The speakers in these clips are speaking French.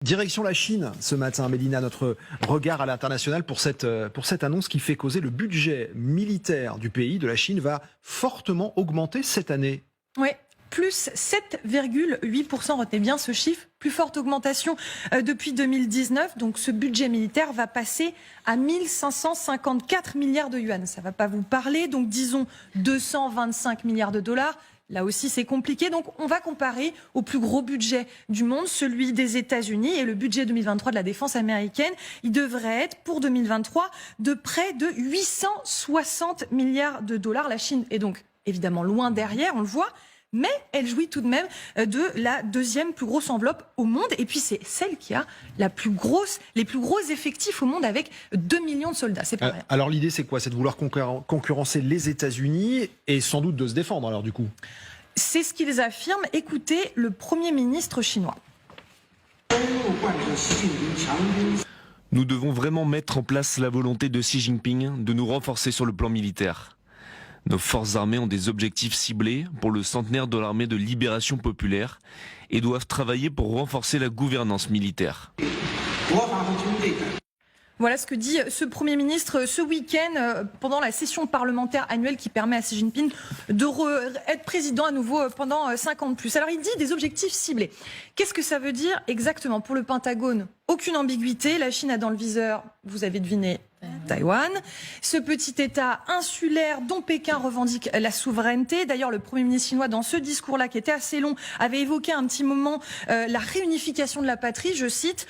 Direction la Chine ce matin, Mélina, notre regard à l'international pour cette annonce qui fait causer. Le budget militaire du pays, de la Chine, va fortement augmenter cette année. Oui, plus 7,8%, retenez bien ce chiffre, plus forte augmentation depuis 2019. Donc ce budget militaire va passer à 1554 milliards de yuan. Ça ne va pas vous parler, donc disons 225 milliards de dollars. Là aussi, c'est compliqué. Donc, on va comparer au plus gros budget du monde, celui des États-Unis, et le budget 2023 de la défense américaine. Il devrait être, pour 2023, de près de 860 milliards de dollars. La Chine est donc évidemment loin derrière, on le voit. Mais elle jouit tout de même de la deuxième plus grosse enveloppe au monde. Et puis, c'est celle qui a les plus gros effectifs au monde avec 2 millions de soldats. C'est pas rien. Alors, l'idée, c'est quoi? C'est de vouloir concurrencer les États-Unis et sans doute de se défendre, alors, du coup. C'est ce qu'ils affirment. Écoutez le Premier ministre chinois. Nous devons vraiment mettre en place la volonté de Xi Jinping de nous renforcer sur le plan militaire. Nos forces armées ont des objectifs ciblés pour le centenaire de l'armée de libération populaire et doivent travailler pour renforcer la gouvernance militaire. Voilà ce que dit ce Premier ministre ce week-end pendant la session parlementaire annuelle qui permet à Xi Jinping de être président à nouveau pendant 5 ans de plus. Alors il dit des objectifs ciblés. Qu'est-ce que ça veut dire exactement? Pour le Pentagone, aucune ambiguïté. La Chine a dans le viseur, vous avez deviné, Taïwan, ce petit État insulaire dont Pékin revendique la souveraineté. D'ailleurs, le Premier ministre chinois, dans ce discours-là, qui était assez long, avait évoqué un petit moment la réunification de la patrie, je cite.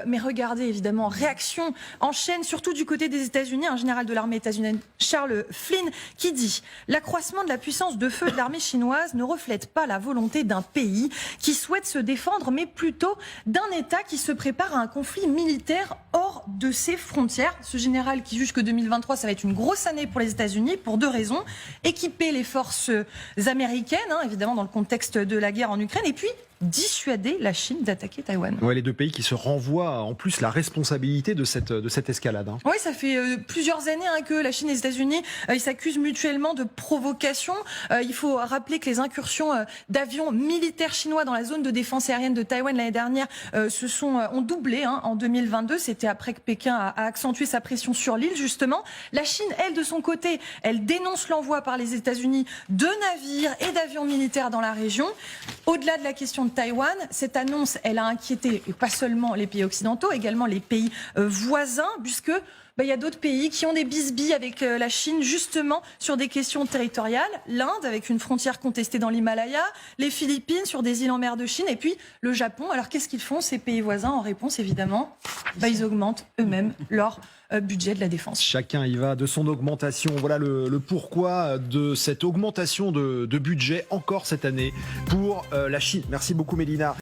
Mais regardez, évidemment, réaction en chaîne, surtout du côté des États-Unis. Un général de l'armée états-unienne, Charles Flynn, qui dit « L'accroissement de la puissance de feu de l'armée chinoise ne reflète pas la volonté d'un pays qui souhaite se défendre, mais plutôt d'un État qui se prépare à un conflit militaire hors de ses frontières. » Ce général qui juge que 2023, ça va être une grosse année pour les États-Unis pour 2 raisons. Équiper les forces américaines, évidemment dans le contexte de la guerre en Ukraine, et puis dissuader la Chine d'attaquer Taïwan. Ouais, les deux pays qui se renvoient en plus la responsabilité de cette escalade. Oui, ça fait plusieurs années que la Chine et les États-Unis ils s'accusent mutuellement de provocation. Il faut rappeler que les incursions d'avions militaires chinois dans la zone de défense aérienne de Taïwan l'année dernière ont doublé en 2022. C'était après que Pékin a accentué sa pression sur l'île, justement. La Chine, elle, de son côté, elle dénonce l'envoi par les États-Unis de navires et d'avions militaires dans la région. Au-delà de la question de Taïwan, cette annonce, elle a inquiété pas seulement les pays occidentaux, également les pays voisins, puisque il y a d'autres pays qui ont des bisbilles avec la Chine, justement, sur des questions territoriales. L'Inde, avec une frontière contestée dans l'Himalaya, les Philippines, sur des îles en mer de Chine, et puis le Japon. Alors, qu'est-ce qu'ils font, ces pays voisins? En réponse, évidemment, ils augmentent eux-mêmes leur budget de la défense. Chacun y va de son augmentation. Voilà le pourquoi de cette augmentation de budget encore cette année pour la Chine. Merci beaucoup, Mélina.